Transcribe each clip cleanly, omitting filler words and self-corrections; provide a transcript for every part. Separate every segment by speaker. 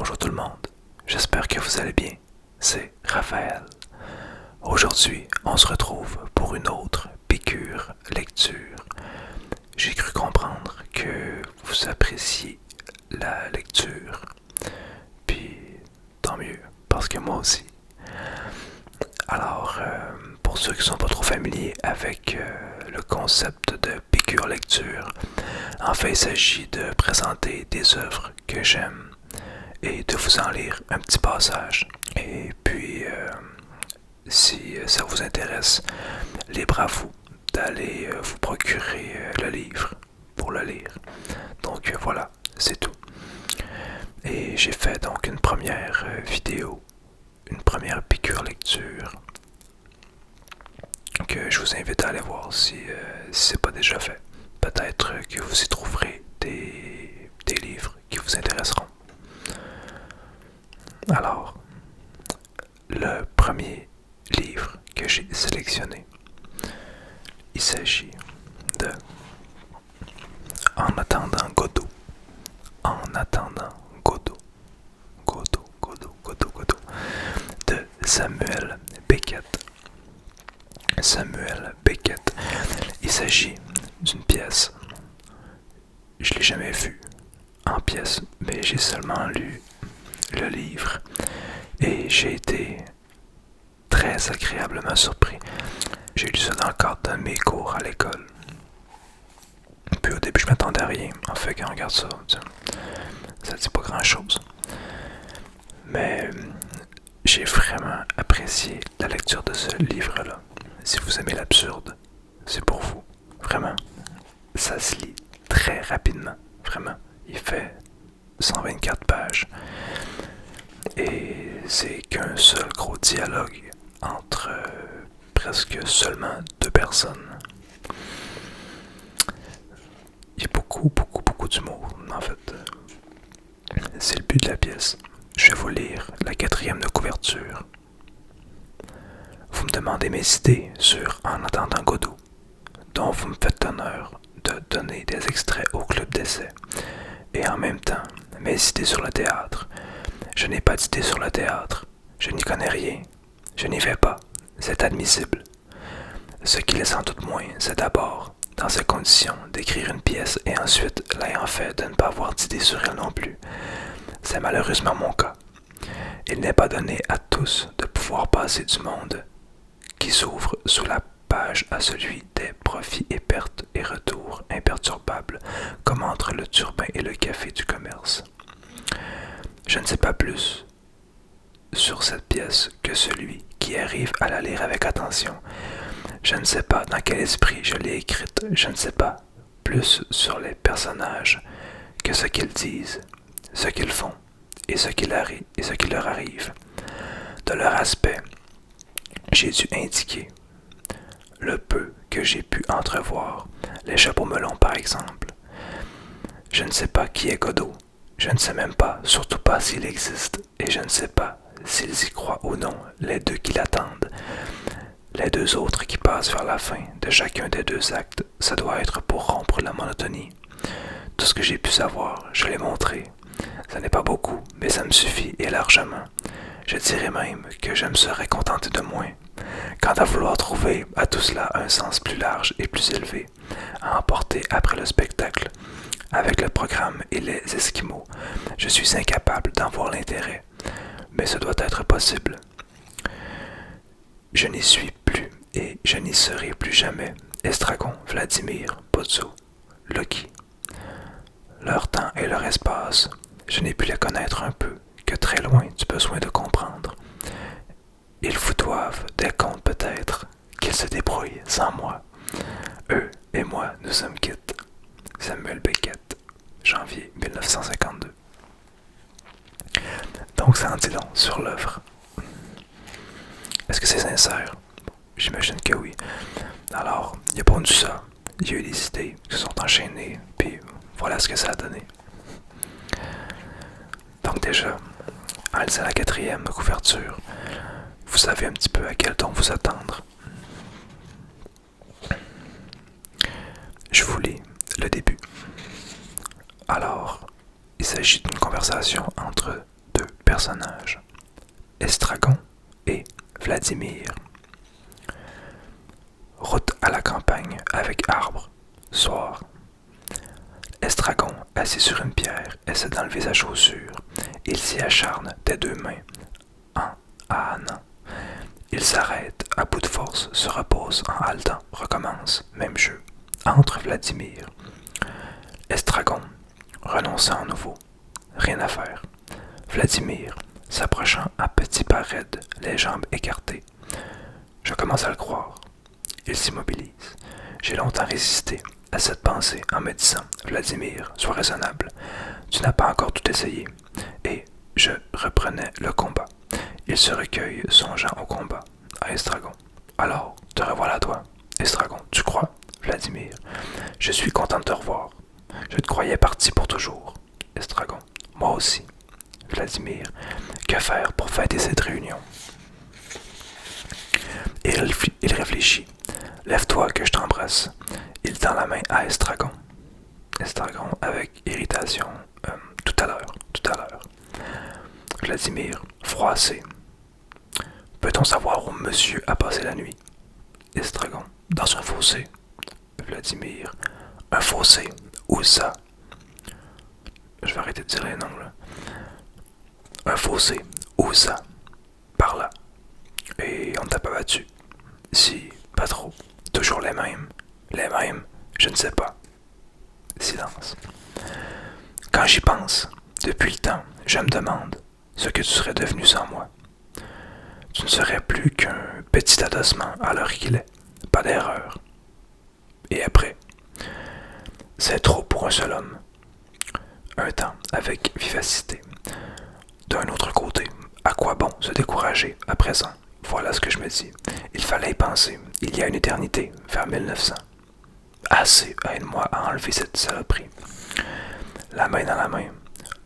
Speaker 1: Bonjour tout le monde, j'espère que vous allez bien. C'est Raphaël. Aujourd'hui, on se retrouve pour une autre piqûre lecture. J'ai cru comprendre que vous appréciez la lecture. Puis, tant mieux, parce que moi aussi. Alors, pour ceux qui ne sont pas trop familiers avec le concept de piqûre lecture, en fait, il s'agit de présenter des œuvres que j'aime et de vous en lire un petit passage. Et puis, si ça vous intéresse, libre à vous d'aller vous procurer le livre pour le lire. Donc voilà, c'est tout. Et j'ai fait donc une première vidéo, une première piqûre lecture que je vous invite à aller voir si c'est pas déjà fait. Peut-être que vous y trouverez des livres qui vous intéresseront. Alors, le premier livre que j'ai sélectionné, il s'agit de En attendant Godot. En attendant Godot. Godot. De Samuel Beckett. Samuel Beckett. Il s'agit d'une pièce. Je l'ai jamais vue en pièce, mais j'ai seulement lu le livre et j'ai été très agréablement surpris. J'ai lu ça dans le cadre de mes cours à l'école. Puis au début je m'attendais à rien. En fait quand on regarde ça, ça dit pas grand chose. Mais j'ai vraiment apprécié la lecture de ce livre-là. Si vous aimez l'absurde, c'est pour vous. Vraiment. Ça se lit très rapidement. Vraiment. Il fait 124 pages. Et c'est qu'un seul gros dialogue entre presque seulement deux personnes. Il y a beaucoup d'humour, en fait. C'est le but de la pièce. Je vais vous lire la 4e de couverture. Vous me demandez mes idées sur En attendant Godot, dont vous me faites l'honneur de donner des extraits au club d'essai. Et en même temps, mes idées sur le théâtre. Je n'ai pas d'idées sur le théâtre. Je n'y connais rien. Je n'y vais pas. C'est admissible. Ce qui l'est sans doute moins, c'est d'abord, dans ces conditions, d'écrire une pièce et ensuite, l'ayant fait, de ne pas avoir d'idées sur elle non plus. C'est malheureusement mon cas. Il n'est pas donné à tous de pouvoir passer du monde qui s'ouvre sous la page à celui des profits et pertes et retours imperturbables, comme entre le turbin et le café du commerce. Je ne sais pas plus sur cette pièce que celui qui arrive à la lire avec attention. Je ne sais pas dans quel esprit je l'ai écrite, je ne sais pas plus sur les personnages que ce qu'ils disent, ce qu'ils font et ce qui leur arrive. De leur aspect, j'ai dû indiquer le peu que j'ai pu entrevoir, les chapeaux melons par exemple. Je ne sais pas qui est Godot, je ne sais même pas, surtout pas s'il existe, et je ne sais pas s'ils y croient ou non, les deux qui l'attendent. Les deux autres qui passent vers la fin de chacun des deux actes, ça doit être pour rompre la monotonie. Tout ce que j'ai pu savoir, je l'ai montré. Ça n'est pas beaucoup, mais ça me suffit et largement. Je dirais même que je me serais contenté de moins. Quant à vouloir trouver à tout cela un sens plus large et plus élevé, à emporter après le spectacle, avec le programme et les esquimaux, je suis incapable d'en voir l'intérêt. Mais ce doit être possible. Je n'y suis plus et je n'y serai plus jamais. Estragon, Vladimir, Pozzo, Loki. Leur temps et leur espace, je n'ai pu les connaître un peu, que très loin du besoin de comprendre. Ils vous doivent des comptes peut-être, qu'ils se débrouillent sans moi. Eux et moi, nous sommes quittes. Samuel Beckett, janvier 1952. Donc ça en dit long sur l'œuvre. Est-ce que c'est sincère? J'imagine que oui. Alors, il a pondu ça, il y a eu des idées qui se sont enchaînées, puis voilà ce que ça a donné. Donc déjà, en lisant la 4e couverture, vous savez un petit peu à quel ton vous attendre. Je vous lis le début. Alors, il s'agit d'une conversation entre deux personnages, Estragon et Vladimir. Route à la campagne avec arbre, soir. Estragon, assis sur une pierre, essaie d'enlever sa chaussure. Il s'y acharne des deux mains, an à an. Il s'arrête, à bout de force, se repose en haletant, recommence, même jeu. Entre Vladimir. Estragon, renonçant à nouveau. Rien à faire. Vladimir, s'approchant à petits pas raides, les jambes écartées. Je commence à le croire. Il s'immobilise. J'ai longtemps résisté à cette pensée en me disant « Vladimir, sois raisonnable. Tu n'as pas encore tout essayé. » Et je reprenais le combat. Il se recueille, songeant au combat. À Estragon. Alors, te revoilà toi. Estragon, tu crois? Vladimir. Je suis content de te revoir. Je te croyais parti pour toujours. Estragon. Moi aussi. Vladimir. Que faire pour fêter cette réunion? Il réfléchit. Lève-toi que je t'embrasse. Il tend la main à Estragon. Estragon avec irritation. Tout à l'heure. Vladimir, froissé. Peut-on savoir où monsieur a passé la nuit? Estragon, dans un fossé. Vladimir, un fossé? Où ça? Je vais arrêter de dire les noms là. Un fossé? Où ça? Par là. Et on ne t'a pas battu? Si, pas trop. Toujours les mêmes. Les mêmes? Je ne sais pas. Silence. Quand j'y pense, depuis le temps, je me demande ce que tu serais devenu sans moi. Tu ne serais plus qu'un petit adossement à l'heure qu'il est. Pas d'erreur. Et après? C'est trop pour un seul homme. Un temps, avec vivacité. D'un autre côté, à quoi bon se décourager à présent? Voilà ce que je me dis. Il fallait y penser. Il y a une éternité, vers 1900. Assez, aide-moi à enlever cette saloperie. La main dans la main,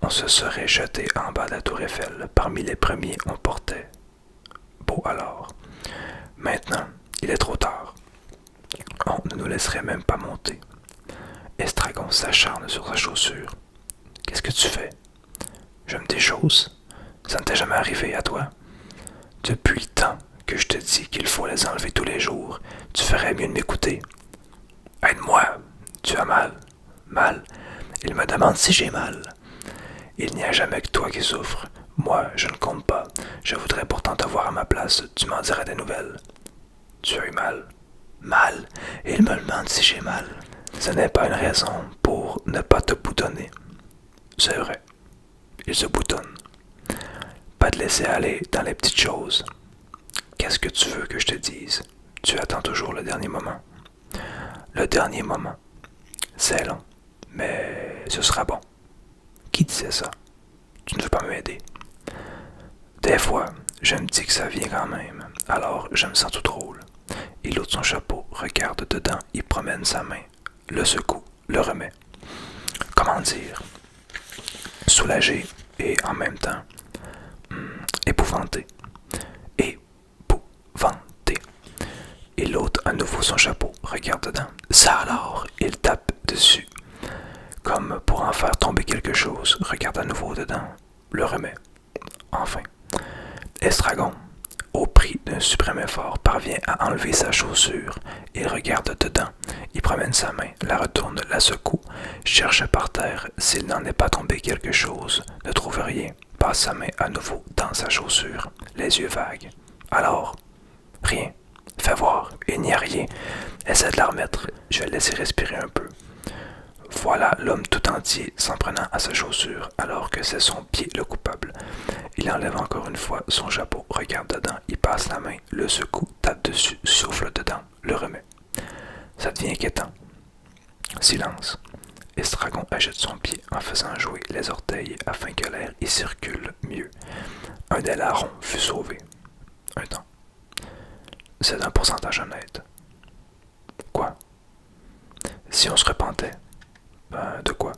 Speaker 1: on se serait jeté en bas de la tour Eiffel. Parmi les premiers, on portait. Beau alors. Maintenant, il est trop tard. On ne nous laisserait même pas monter. Estragon s'acharne sur sa chaussure. Qu'est-ce que tu fais? Je me déchausse. Ça ne t'est jamais arrivé à toi? Depuis le temps que je te dis qu'il faut les enlever tous les jours, tu ferais mieux de m'écouter. Aide-moi. Tu as mal. Mal. Il me demande si j'ai mal. Il n'y a jamais que toi qui souffres. Moi, je ne compte pas. Je voudrais pourtant te voir à ma place. Tu m'en dirais des nouvelles. Tu as eu mal. Mal. Il me demande si j'ai mal. Ce n'est pas une raison pour ne pas te boutonner. C'est vrai. Il se boutonne. Pas de laisser aller dans les petites choses. Qu'est-ce que tu veux que je te dise? Tu attends toujours le dernier moment. Le dernier moment. C'est long. Mais ce sera bon. Qui disait ça? Tu ne veux pas m'aider. Des fois, je me dis que ça vient quand même. Alors, je me sens tout drôle. Il ôte son chapeau, regarde dedans, il promène sa main, le secoue, le remet. Comment dire? Soulagé et en même temps épouvanté. Épouvanté. Il ôte à nouveau son chapeau, regarde dedans. Ça alors, il tape dessus. Comme pour en faire tomber quelque chose, regarde à nouveau dedans, le remet. Enfin, Estragon, au prix d'un suprême effort, parvient à enlever sa chaussure. Il regarde dedans, il promène sa main, la retourne, la secoue, cherche par terre s'il n'en est pas tombé quelque chose, ne trouve rien, passe sa main à nouveau dans sa chaussure, les yeux vagues. Alors, rien. Fais voir, il n'y a rien. Essaie de la remettre, je vais laisser respirer un peu. Voilà l'homme tout entier s'en prenant à sa chaussure alors que c'est son pied le coupable. Il enlève encore une fois son chapeau, regarde dedans, il passe la main, le secoue, tape dessus, souffle dedans, le remet. Ça devient inquiétant. Silence. Estragon agite son pied en faisant jouer les orteils afin que l'air y circule mieux. Un des larrons fut sauvé. Un temps. C'est d'un pourcentage honnête. Quoi? Si on se repentait. De quoi?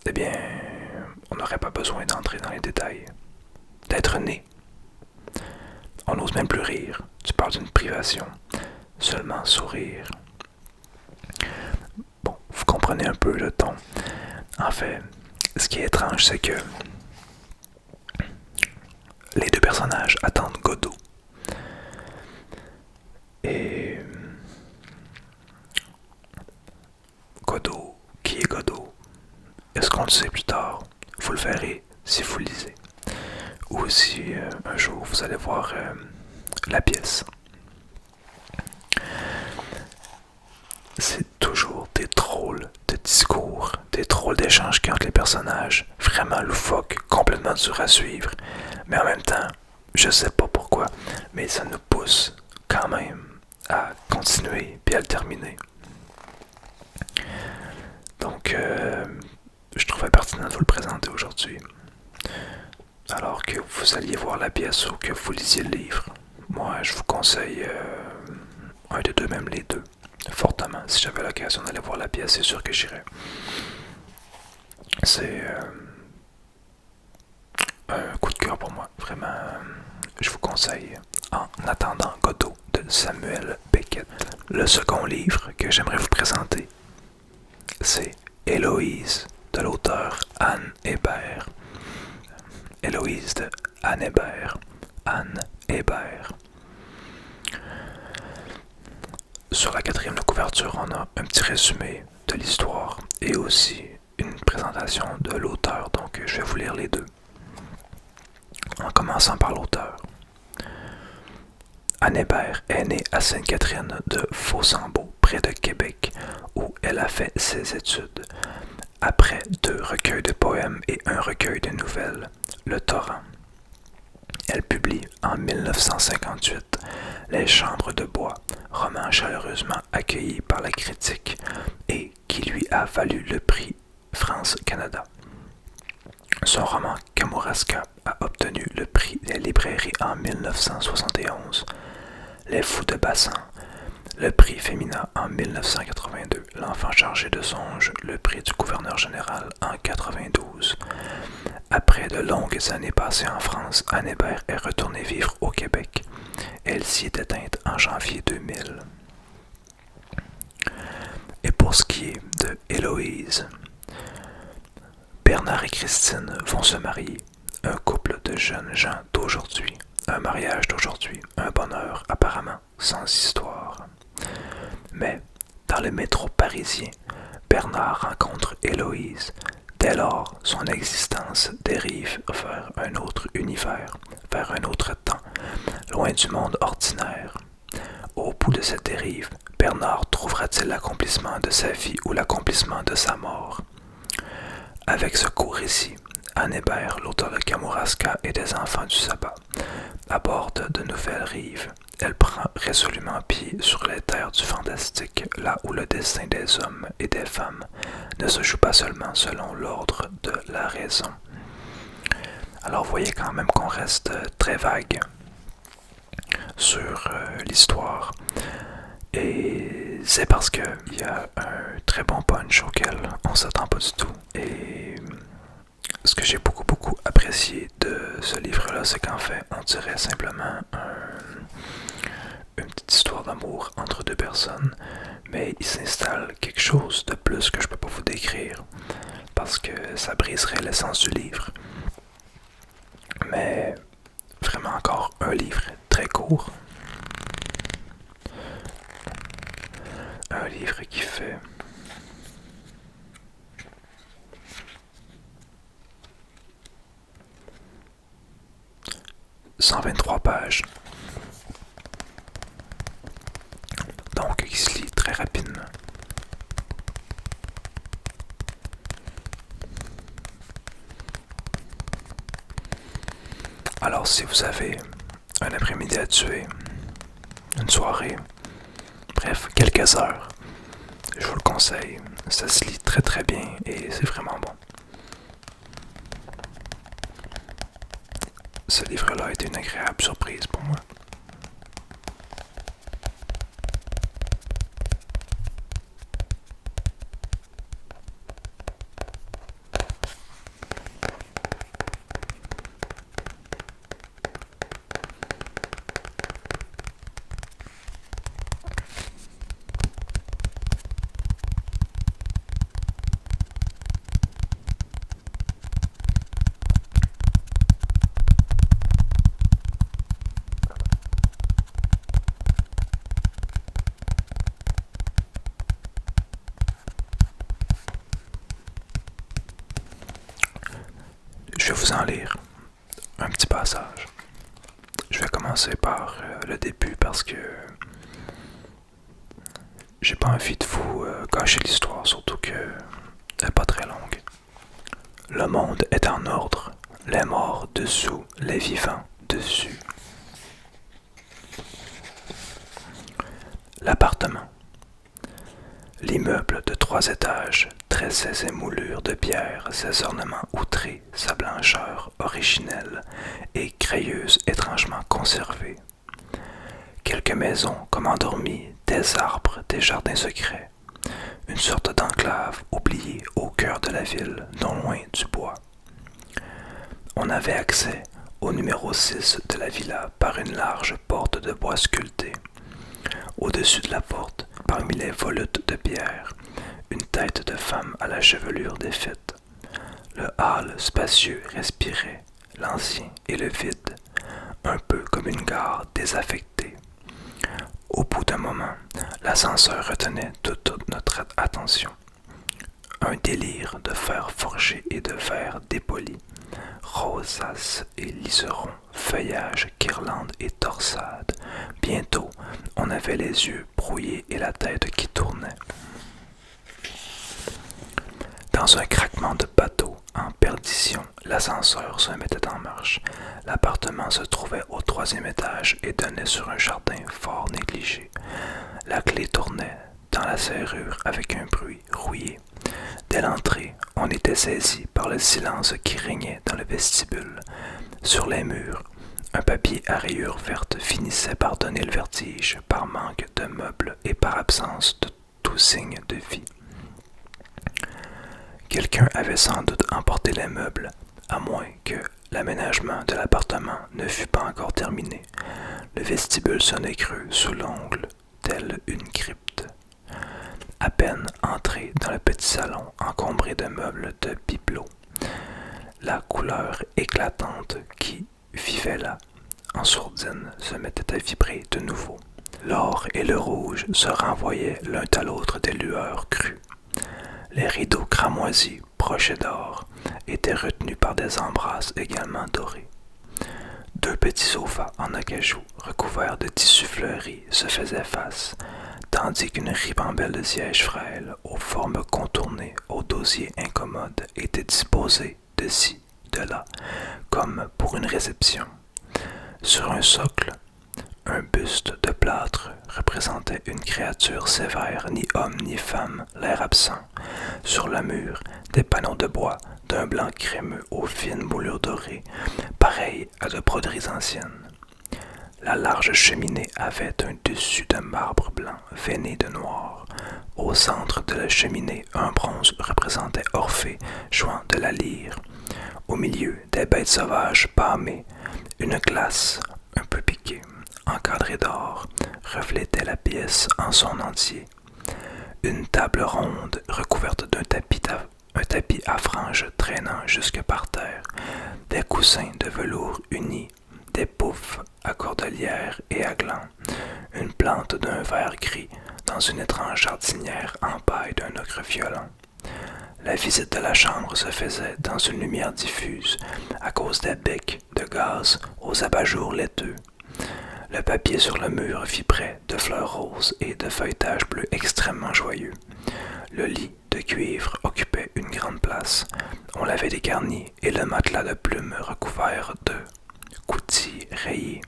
Speaker 1: Eh bien, on n'aurait pas besoin d'entrer dans les détails. D'être né. On n'ose même plus rire. Tu parles d'une privation. Seulement sourire. Bon, vous comprenez un peu le ton. En fait, ce qui est étrange, c'est que personnages attendent Godot. Et Godot, qui est Godot? Est-ce qu'on le sait plus tard? Vous le verrez si vous lisez. Ou aussi, un jour, vous allez voir la pièce. C'est toujours des drôles de discours, des drôles d'échanges entre les personnages, vraiment loufoques, complètement durs à suivre. Mais en même temps, je sais pas pourquoi, mais ça nous pousse quand même à continuer puis à le terminer. Donc, je trouvais pertinent de vous le présenter aujourd'hui. Alors que vous alliez voir la pièce ou que vous lisiez le livre, moi je vous conseille un des deux, même les deux. Fortement, si j'avais l'occasion d'aller voir la pièce, c'est sûr que j'irais. C'est un coup de cœur pour moi, vraiment. Je vous conseille En attendant Godot de Samuel Beckett. Le second livre que j'aimerais vous présenter, c'est Héloïse de l'auteur Anne Hébert. Héloïse de Anne Hébert. Anne Hébert. Sur la quatrième de couverture, on a un petit résumé de l'histoire et aussi une présentation de l'auteur, donc je vais vous lire les deux. En commençant par l'auteur. Anne Hébert est née à Sainte-Catherine de Fossambeau, près de Québec, où elle a fait ses études. Après 2 recueils de poèmes et un recueil de nouvelles, Le Torrent. Elle publie en 1958 Les Chambres de bois, roman chaleureusement accueilli par la critique et qui lui a valu le prix France-Canada. Son roman Kamouraska a obtenu le prix des librairies en 1971, Les Fous de Bassan, le prix Femina en 1982, L'Enfant chargé de songes, le prix du gouverneur général en 1992. Après de longues années passées en France, Anne Hébert est retournée vivre au Québec. Elle s'y est éteinte en janvier 2000. Et pour ce qui est de Héloïse, Bernard et Christine vont se marier. Un couple de jeunes gens d'aujourd'hui. Un mariage d'aujourd'hui. Un bonheur apparemment sans histoire. Mais dans le métro parisien, Bernard rencontre Héloïse. Dès lors, son existence dérive vers un autre univers, vers un autre temps, loin du monde ordinaire. Au bout de cette dérive, Bernard trouvera-t-il l'accomplissement de sa vie ou l'accomplissement de sa mort? Avec ce court récit, Anne Hébert, l'auteur de Kamouraska et des Enfants du Sabbat, aborde de nouvelles rives. Elle prend résolument pied sur les terres du fantastique, là où le destin des hommes et des femmes ne se joue pas seulement selon l'ordre de la raison. Alors vous voyez quand même qu'on reste très vague sur l'histoire. Et c'est parce qu'il y a un très bon punch auquel on s'attend pas du tout. Et ce que j'ai beaucoup apprécié de ce livre-là, c'est qu'en fait, on dirait simplement une petite histoire d'amour entre deux personnes, mais il s'installe quelque chose de plus que je peux pas vous décrire, parce que ça briserait l'essence du livre. Mais vraiment encore un livre très court. Un livre qui fait 123 pages. Donc, il se lit très rapidement. Alors, si vous avez un après-midi à tuer, une soirée, bref, quelques heures, je vous le conseille. Ça se lit très bien et c'est vraiment bon. Ce livre-là a été une agréable surprise pour moi. en lire un petit passage. Je vais commencer par le début parce que j'ai pas envie de vous gâcher l'histoire, surtout qu'elle n'est pas très longue. Le monde est en ordre, les morts dessous, les vivants dessus. L'appartement. L'immeuble de 3 étages tressait ses moulures de pierre, ses ornements outrés, sa blancheur originelle et crayeuse étrangement conservée. Quelques maisons comme endormies, des arbres, des jardins secrets, une sorte d'enclave oubliée au cœur de la ville, non loin du bois. On avait accès au numéro 6 de la villa par une large porte de bois sculptée. Au-dessus de la porte, parmi les volutes de pierre, une tête de femme à la chevelure défaite. Le hall spacieux respirait l'ancien et le vide, un peu comme une gare désaffectée. Au bout d'un moment, l'ascenseur retenait toute notre attention. Un délire de fer forgé et de verre dépoli, rosaces et liserons, feuillage, guirlandes et torsades. Bientôt, on avait les yeux brouillés et la tête qui tournait. Dans un craquement de bateau en perdition, l'ascenseur se mettait en marche. L'appartement se trouvait au 3e étage et donnait sur un jardin fort négligé. La clé tournait dans la serrure avec un bruit rouillé. Dès l'entrée, on était saisi par le silence qui régnait dans le vestibule. Sur les murs, un papier à rayures vertes finissait par donner le vertige par manque de meubles et par absence de tout signe de vie. Quelqu'un avait sans doute emporté les meubles, à moins que l'aménagement de l'appartement ne fût pas encore terminé. Le vestibule sonnait creux sous l'ongle, tel une crypte. À peine entré dans le petit salon encombré de meubles de bibelots, la couleur éclatante qui vivait là, en sourdine, se mettait à vibrer de nouveau. L'or et le rouge se renvoyaient l'un à l'autre des lueurs crues. Les rideaux cramoisis, brochés d'or, étaient retenus par des embrasses également dorées. 2 petits sofas en acajou recouverts de tissus fleuris se faisaient face, tandis qu'une ribambelle de sièges frêles, aux formes contournées, aux dossiers incommodes, était disposée de ci, de là, comme pour une réception. Sur un socle, un buste de plâtre représentait une créature sévère, ni homme ni femme, l'air absent. Sur le mur, des panneaux de bois d'un blanc crémeux aux fines moulures dorées, pareils à de broderies anciennes. La large cheminée avait un dessus de marbre blanc veiné de noir. Au centre de la cheminée, un bronze représentait Orphée jouant de la lyre. Au milieu, des bêtes sauvages pâmées, une glace un peu piquée, encadrée d'or, reflétait la pièce en son entier. Une table ronde recouverte d'un tapis à franges traînant jusque par terre, des coussins de velours unis, des poufs à cordelière et à glands, une plante d'un vert gris dans une étrange jardinière en paille d'un ocre violent. La visite de la chambre se faisait dans une lumière diffuse à cause des becs de gaz aux abat-jours laiteux. Le papier sur le mur vibrait de fleurs roses et de feuilletages bleus extrêmement joyeux. Le lit de cuivre occupait une grande place. On l'avait dégarni et le matelas de plumes recouvert de coutilles rayées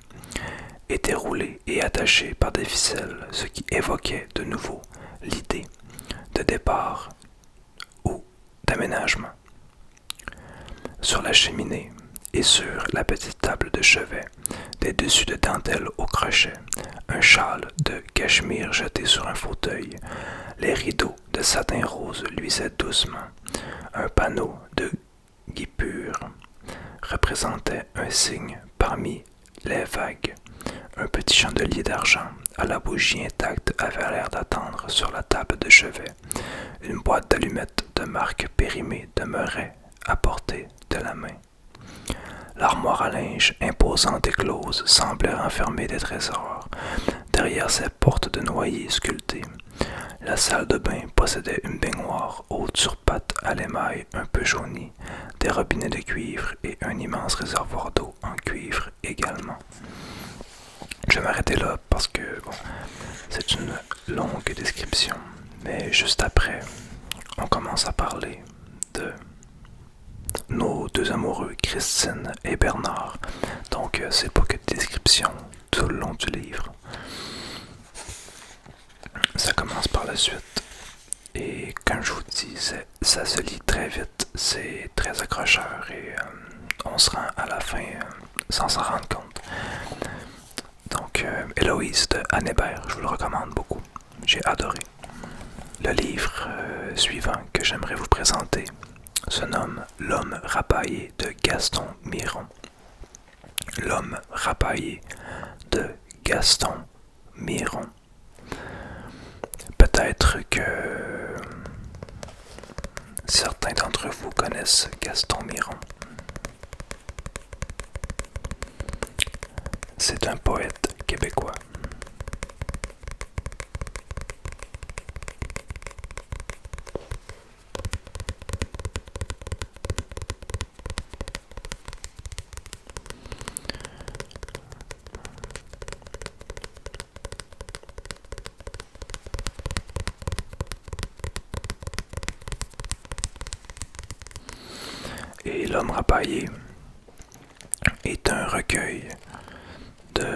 Speaker 1: était roulé et attaché par des ficelles, ce qui évoquait de nouveau l'idée de départ ou d'aménagement. Sur la cheminée et sur la petite table de chevet, des dessus de dentelle au crochet, un châle de cachemire jeté sur un fauteuil, les rideaux de satin rose luisaient doucement, un panneau de guipure représentait un signe parmi les vagues. Un petit chandelier d'argent à la bougie intacte avait l'air d'attendre sur la table de chevet. Une boîte d'allumettes de marque périmée demeurait à portée de la main. L'armoire à linge, imposante et close, semblait renfermer des trésors, derrière ses portes de noyer sculptées. La salle de bain possédait une baignoire haute sur pattes à l'émail un peu jaunie, des robinets de cuivre et un immense réservoir d'eau en cuivre également. Je vais m'arrêter là parce que bon, c'est une longue description, mais juste après, on commence à parler de nos deux amoureux, Christine et Bernard. Donc c'est pas que des descriptions tout le long du livre. Ça commence par la suite. Et comme je vous dis, ça se lit très vite, c'est très accrocheur et on se rend à la fin sans s'en rendre compte. Donc, Héloïse de Anne Hébert, je vous le recommande beaucoup. J'ai adoré. Le livre suivant que j'aimerais vous présenter se nomme L'homme rapaillé de Gaston Miron. L'homme rapaillé de Gaston Miron. Peut-être que certains d'entre vous connaissent Gaston Miron. C'est un poète québécois. Et L'homme rapaillé est un recueil de,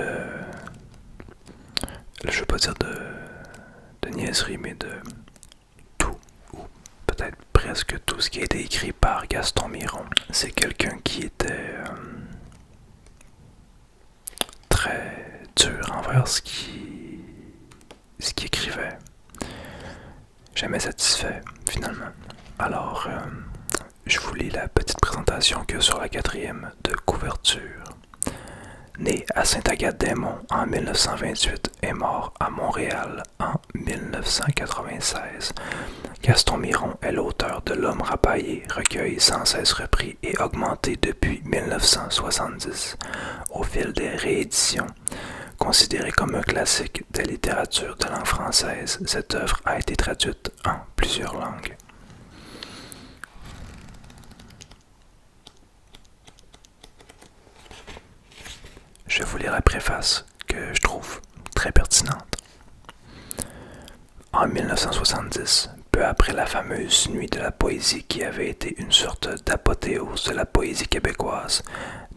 Speaker 1: je veux pas dire de niaiserie, mais de tout, ou peut-être presque tout ce qui a été écrit par Gaston Miron. C'est quelqu'un qui était très dur envers ce qui écrivait. Jamais satisfait, finalement. Alors, je vous lis la petite présentation qu'il y a sur la 4e de couverture. Né à Sainte-Agathe-des-Monts en 1928 et mort à Montréal en 1996, Gaston Miron est l'auteur de L'homme rapaillé, recueil sans cesse repris et augmenté depuis 1970 au fil des rééditions. Considéré comme un classique de la littérature de langue française, cette œuvre a été traduite en plusieurs langues. Je vais vous lire la préface que je trouve très pertinente. En 1970, peu après la fameuse Nuit de la poésie qui avait été une sorte d'apothéose de la poésie québécoise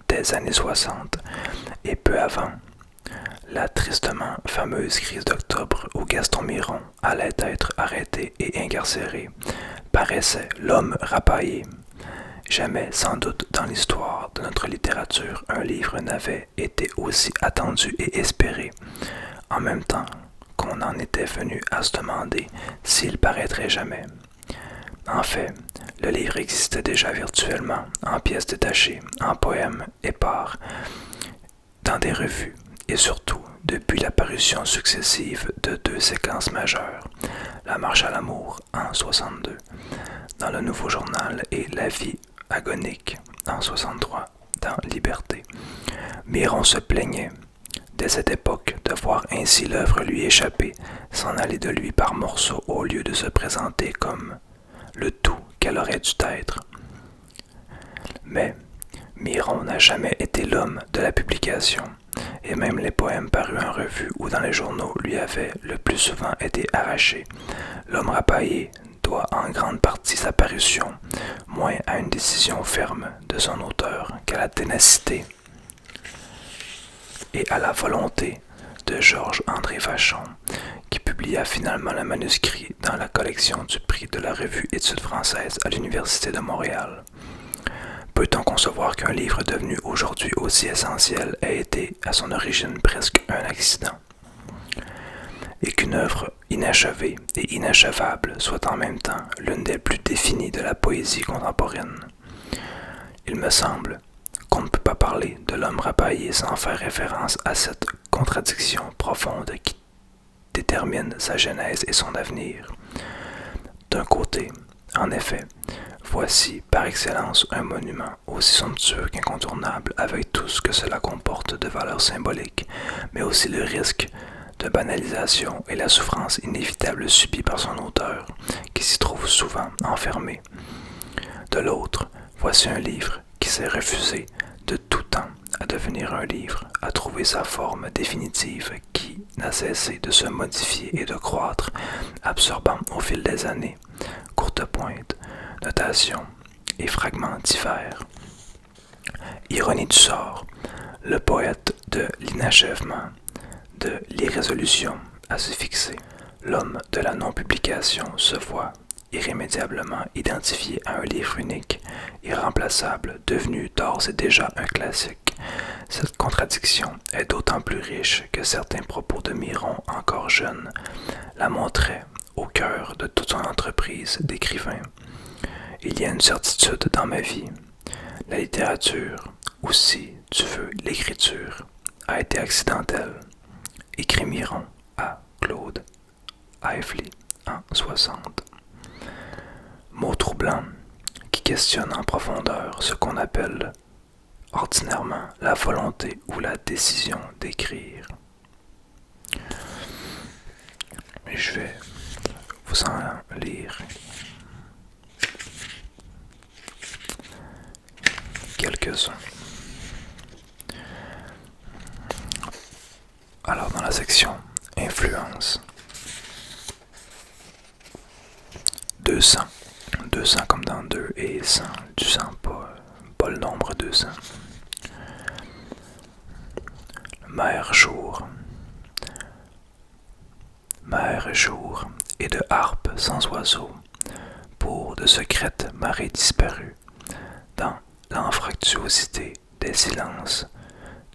Speaker 1: des années 60, et peu avant, la tristement fameuse crise d'octobre où Gaston Miron allait être arrêté et incarcéré, paraissait L'homme rapaillé. Jamais, sans doute, dans l'histoire de notre littérature, un livre n'avait été aussi attendu et espéré, en même temps qu'on en était venu à se demander s'il paraîtrait jamais. En fait, le livre existait déjà virtuellement, en pièces détachées, en poèmes épars, dans des revues, et surtout depuis l'apparition successive de 2 séquences majeures, La marche à l'amour en 62, dans le Nouveau Journal et La vie agonique en 63, dans Liberté. Miron se plaignait, dès cette époque, de voir ainsi l'œuvre lui échapper, s'en aller de lui par morceaux au lieu de se présenter comme le tout qu'elle aurait dû être. Mais Miron n'a jamais été l'homme de la publication, et même les poèmes parus en revue ou dans les journaux lui avaient le plus souvent été arrachés. L'homme rapaillé doit en grande partie sa parution, moins à une décision ferme de son auteur qu'à la ténacité et à la volonté de Georges-André Vachon, qui publia finalement le manuscrit dans la collection du prix de la revue Études françaises à l'Université de Montréal. Peut-on concevoir qu'un livre devenu aujourd'hui aussi essentiel ait été à son origine presque un accident? Et qu'une œuvre inachevée et inachevable soit en même temps l'une des plus définies de la poésie contemporaine. Il me semble qu'on ne peut pas parler de L'homme rapaillé sans faire référence à cette contradiction profonde qui détermine sa genèse et son avenir. D'un côté, en effet, voici par excellence un monument aussi somptueux qu'incontournable avec tout ce que cela comporte de valeur symbolique, mais aussi le risque de banalisation et la souffrance inévitable subie par son auteur, qui s'y trouve souvent enfermé. De l'autre, voici un livre qui s'est refusé de tout temps à devenir un livre, à trouver sa forme définitive qui n'a cessé de se modifier et de croître, absorbant au fil des années courtes pointes, notations et fragments divers. Ironie du sort, le poète de l'inachèvement, de l'irrésolution à se fixer, l'homme de la non-publication se voit irrémédiablement identifié à un livre unique, irremplaçable, devenu d'ores et déjà un classique. Cette contradiction est d'autant plus riche que certains propos de Miron, encore jeune, la montraient au cœur de toute son entreprise d'écrivain. Il y a une certitude dans ma vie. La littérature, ou si tu veux l'écriture, a été accidentelle, écrit Miron à Claude Haefely en 60. Mot troublant qui questionne en profondeur ce qu'on appelle ordinairement la volonté ou la décision d'écrire. Je vais vous en lire quelques-uns. Alors dans la section influence, 200 comme dans 2 et 100, du 100 pas le nombre 200. Mer jour, et de harpe sans oiseaux, pour de secrètes marées disparues, dans l'anfractuosité des silences,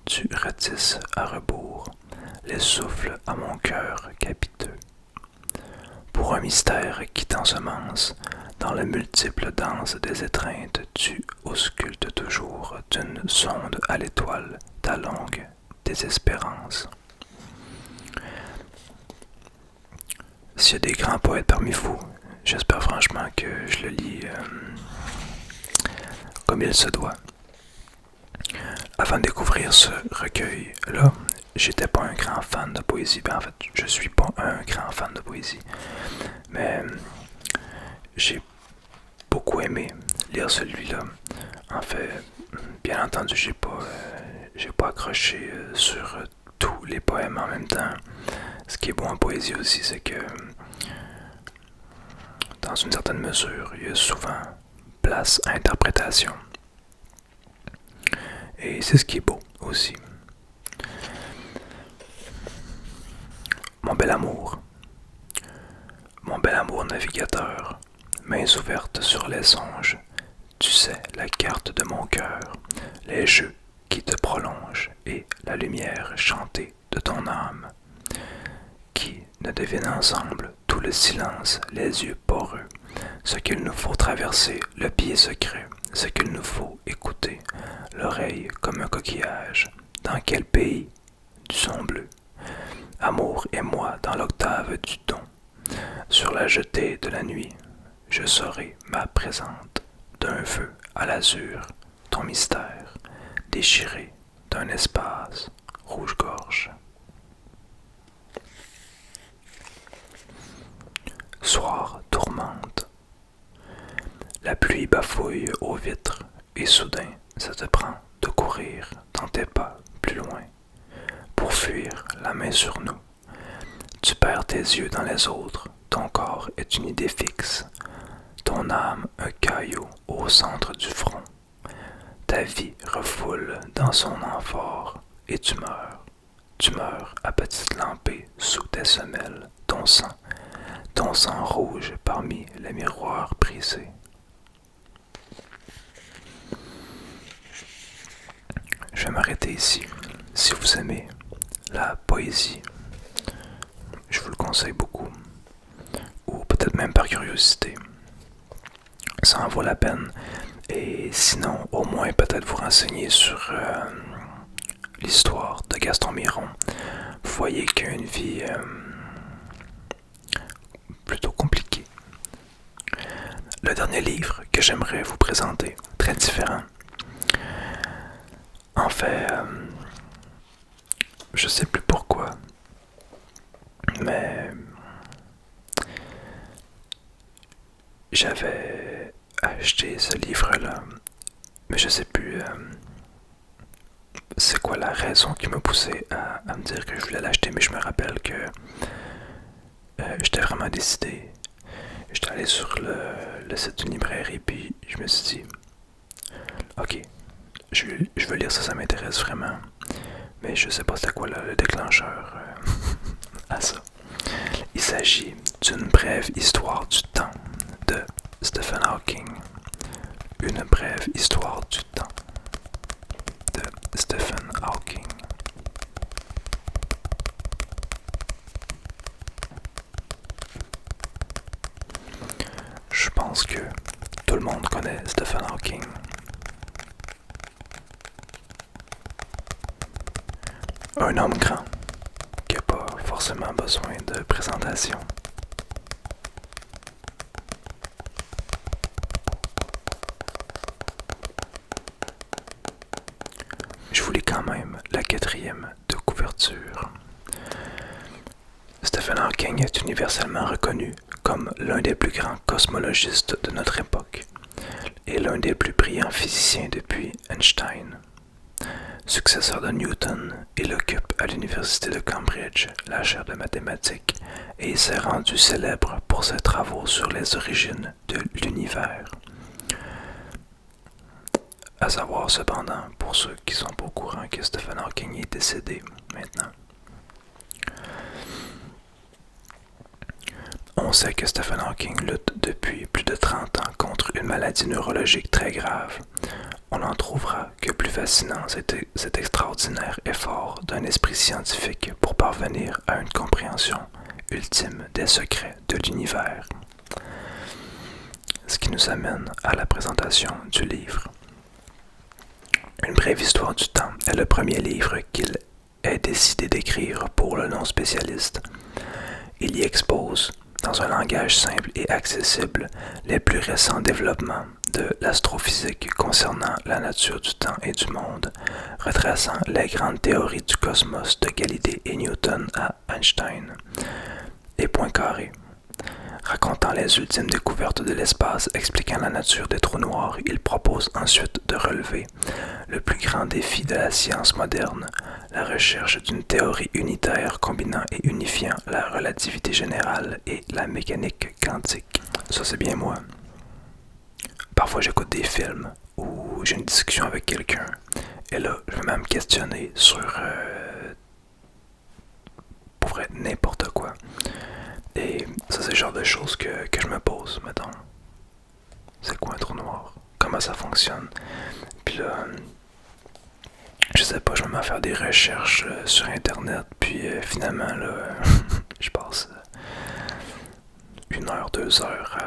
Speaker 1: tu ratisses à rebours les souffles à mon cœur capiteux. Pour un mystère qui t'ensemence, dans la multiple danse des étreintes, tu auscultes toujours d'une sonde à l'étoile ta longue désespérance. S'il y a des grands poètes parmi vous, j'espère franchement que je le lis comme il se doit. Avant de découvrir ce recueil-là, j'étais pas un grand fan de poésie. En fait, je suis pas un grand fan de poésie. Mais j'ai beaucoup aimé lire celui-là. En fait, bien entendu, j'ai pas accroché sur tous les poèmes en même temps. Ce qui est bon en poésie aussi, c'est que dans une certaine mesure, il y a souvent place à interprétation. Et c'est ce qui est beau aussi. Mon bel amour navigateur, mains ouvertes sur les songes, tu sais la carte de mon cœur, les jeux qui te prolongent et la lumière chantée de ton âme, qui ne devinent ensemble tout le silence, les yeux poreux, ce qu'il nous faut traverser, le pied secret, ce qu'il nous faut écouter, l'oreille comme un coquillage, dans quel pays du son bleu, amour et moi dans l'octave du don, sur la jetée de la nuit, je saurai ma présente, d'un feu à l'azur, ton mystère, déchiré d'un espace rouge-gorge. Soir tourmente. La pluie bafouille aux vitres et soudain ça te prend de courir dans tes pas plus loin pour fuir la main sur nous. Tu perds tes yeux dans les autres, ton corps est une idée fixe, ton âme un caillou au centre du front. Ta vie refoule dans son amphore et tu meurs à petites lampées sous tes semelles, ton sang rouge parmi les miroirs brisés. Je vais m'arrêter ici. Si vous aimez la poésie, je vous le conseille beaucoup. Ou peut-être même par curiosité. Ça en vaut la peine. Et sinon, au moins peut-être vous renseigner sur l'histoire de Gaston Miron. Vous voyez qu'il a une vie plutôt compliquée. Le dernier livre que j'aimerais vous présenter, très différent. En fait, je sais plus pourquoi. j'avais acheté ce livre-là, mais je sais plus c'est quoi la raison qui m'a poussé à me dire que je voulais l'acheter, mais je me rappelle que j'étais vraiment décidé. J'étais allé sur le site d'une librairie, puis je me suis dit, ok, je veux lire ça, ça m'intéresse vraiment, mais je sais pas c'était quoi le déclencheur à ça. Il s'agit d'une brève histoire du temps de Stephen Hawking. Une brève histoire du temps de Stephen Hawking. Je pense que tout le monde connaît Stephen Hawking. Un homme grand qui n'a pas forcément besoin de présentation. Je vous lis quand même la 4e de couverture. Stephen Hawking est universellement reconnu comme l'un des plus grands cosmologistes de notre époque et l'un des plus brillants physiciens depuis Einstein. Successeur de Newton, il occupe à l'université de Cambridge la chaire de mathématiques et il s'est rendu célèbre pour ses travaux sur les origines de l'univers. À savoir cependant, pour ceux qui sont pas au courant, que Stephen Hawking est décédé maintenant. On sait que Stephen Hawking lutte depuis plus de 30 ans contre une maladie neurologique très grave. On n'en trouvera que plus fascinant cet extraordinaire effort d'un esprit scientifique pour parvenir à une compréhension ultime des secrets de l'univers. Ce qui nous amène à la présentation du livre. Une brève histoire du temps est le premier livre qu'il ait décidé d'écrire pour le non-spécialiste. Il y expose, dans un langage simple et accessible, les plus récents développements de l'astrophysique concernant la nature du temps et du monde, retraçant les grandes théories du cosmos de Galilée et Newton à Einstein, et Poincaré. Racontant les ultimes découvertes de l'espace, expliquant la nature des trous noirs, il propose ensuite de relever le plus grand défi de la science moderne, la recherche d'une théorie unitaire combinant et unifiant la relativité générale et la mécanique quantique. Ça, c'est bien moi. Parfois, j'écoute des films ou j'ai une discussion avec quelqu'un, et là, je vais même questionner sur pour vrai, n'importe quoi. Et ça, c'est le genre de choses que je me pose, mettons. C'est quoi un trou noir? Comment ça fonctionne? Puis là, je sais pas, je me mets à faire des recherches sur Internet, puis finalement, là, je passe 1 heure, 2 heures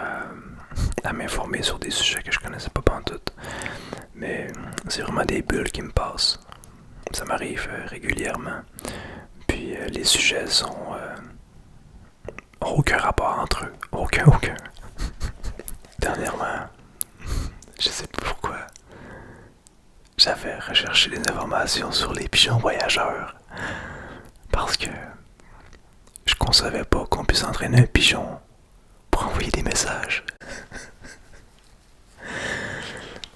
Speaker 1: à m'informer sur des sujets que je connaissais pas pantoute. Mais c'est vraiment des bulles qui me passent. Ça m'arrive régulièrement. Puis les sujets ont aucun rapport entre eux. Aucun. Dernièrement, je sais pas pourquoi, j'avais recherché des informations sur les pigeons voyageurs. Parce que je concevais pas qu'on puisse entraîner un pigeon pour envoyer des messages.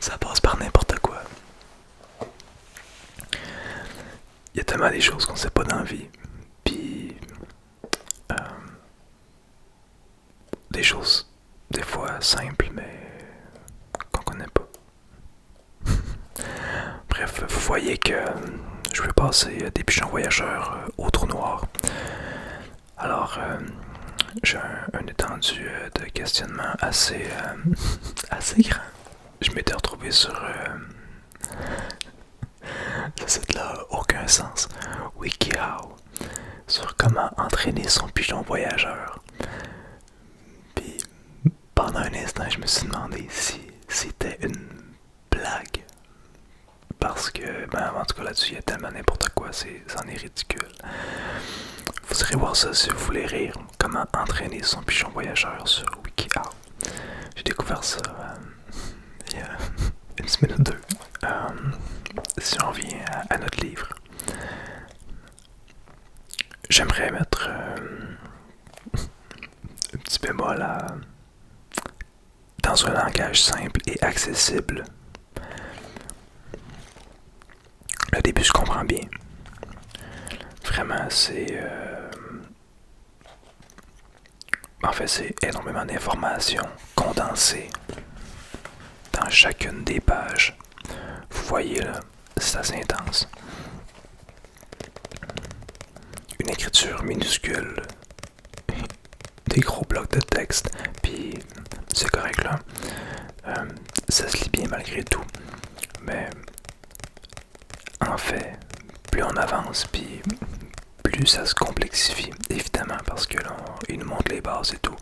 Speaker 1: Ça passe par n'importe quoi. Il y a tellement des choses qu'on sait pas dans la vie. Puis des choses des fois simples mais qu'on connaît pas. Bref, vous voyez que je vais passer des pigeons voyageurs au trou noir. Alors, j'ai un étendu de questionnement assez grand. Je m'étais retrouvé sur ce site-là, aucun sens, WikiHow, sur comment entraîner son pigeon voyageur. Puis, pendant un instant, je me suis demandé si c'était une blague. Parce que, en tout cas, là-dessus, il y a tellement n'importe quoi, c'en est ridicule. Vous irez voir ça si vous voulez rire. Comment entraîner son pigeon voyageur sur WikiHow. J'ai découvert ça il y a une semaine ou deux. Si on revient à notre livre, j'aimerais mettre un petit bémol dans un langage simple et accessible. Le début, je comprends bien. Vraiment, c'est énormément d'informations condensées dans chacune des pages. Vous voyez là, c'est assez intense. Une écriture minuscule, des gros blocs de texte, puis c'est correct là. Ça se lit bien malgré tout, mais en fait, plus on avance, puis plus ça se complexifie, évidemment, parce que là, il nous montre les bases et tout.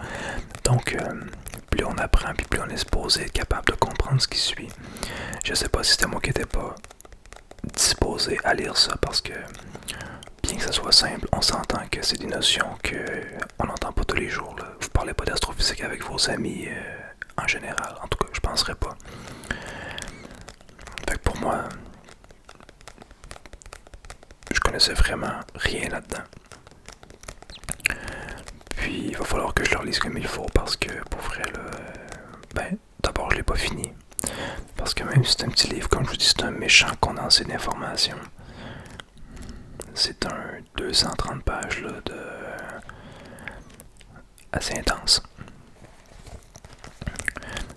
Speaker 1: Donc, plus on apprend, puis plus on est supposé être capable de comprendre ce qui suit. Je sais pas si c'était moi qui n'étais pas disposé à lire ça, parce que bien que ça soit simple, on s'entend que c'est des notions qu'on n'entend pas tous les jours. Là. Vous parlez pas d'astrophysique avec vos amis en général, en tout cas, je penserais pas. Fait que pour moi, je connaissais vraiment rien là-dedans. Puis il va falloir que je le relise comme il faut parce que pour vrai là, d'abord je l'ai pas fini. Parce que même si c'est un petit livre, comme je vous dis, c'est un méchant condensé d'informations. C'est un 230 pages là, assez intense.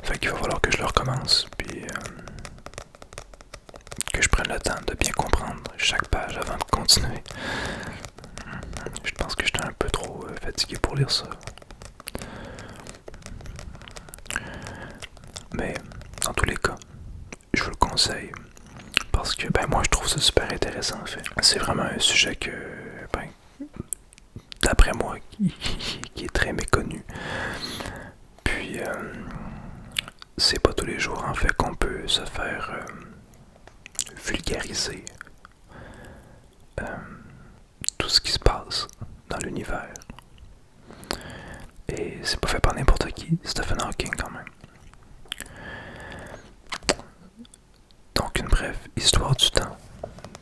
Speaker 1: Fait qu'il va falloir que je le recommence, puis que je prenne le temps de bien comprendre chaque page avant de continuer. Je pense que j'étais un peu trop fatigué pour lire ça. Mais dans tous les cas, je vous le conseille. Parce que moi je trouve ça super intéressant en fait. C'est vraiment un sujet que d'après moi qui est très méconnu. Puis c'est pas tous les jours en fait qu'on peut se faire vulgariser tout ce qui se passe dans l'univers. Et c'est pas fait par n'importe qui, Stephen Hawking quand même. Donc une brève histoire du temps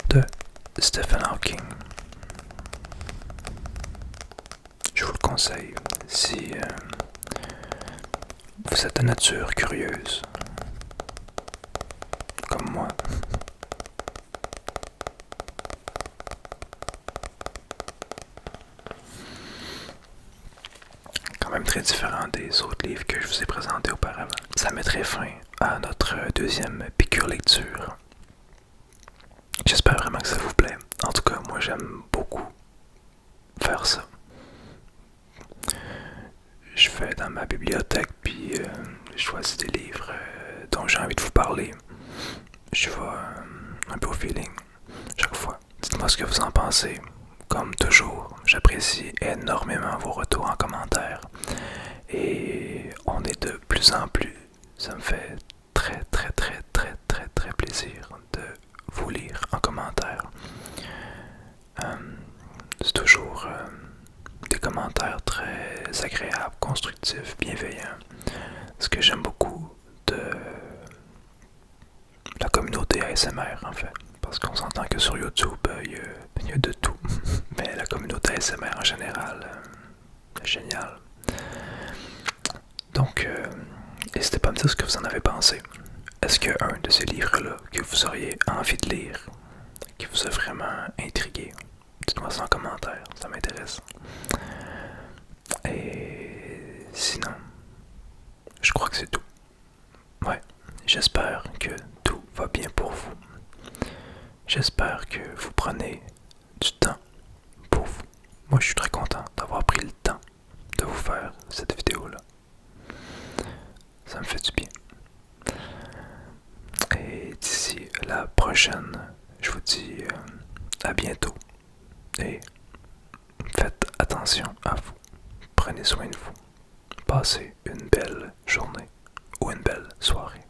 Speaker 1: de Stephen Hawking. Je vous le conseille si vous êtes de nature curieuse, comme moi. Quand même très différent des autres livres que je vous ai présentés auparavant. Ça mettrait fin à notre deuxième piqûre lecture. J'espère vraiment que ça vous plaît. En tout cas, moi j'aime beaucoup faire ça. Je fais dans ma bibliothèque, puis je choisis des livres dont j'ai envie de vous parler. Je vais un peu au feeling chaque fois. Dites-moi ce que vous en pensez. Comme toujours, j'apprécie énormément vos retours en commentaire. Et on est de plus en plus. Ça me fait très plaisir de vous lire en commentaire. C'est toujours des commentaires très agréables, constructifs, bienveillants. Ce que j'aime beaucoup de la communauté ASMR en fait. Parce qu'on s'entend que sur YouTube, il y a de tout. Mais la communauté ASMR en général, est géniale. Donc, n'hésitez pas à me dire ce que vous en avez pensé. Est-ce qu'il y a un de ces livres-là que vous auriez envie de lire, qui vous a vraiment intrigué? Dites-moi ça en commentaire, ça m'intéresse. Et sinon, je crois que c'est tout. Ouais, j'espère que tout va bien pour vous. J'espère que vous prenez du temps pour vous. Moi, je suis très content d'avoir pris le temps de vous faire cette vidéo-là. Ça me fait du bien. Et d'ici la prochaine, je vous dis à bientôt. Et faites attention à vous. Prenez soin de vous. Passez une belle journée ou une belle soirée.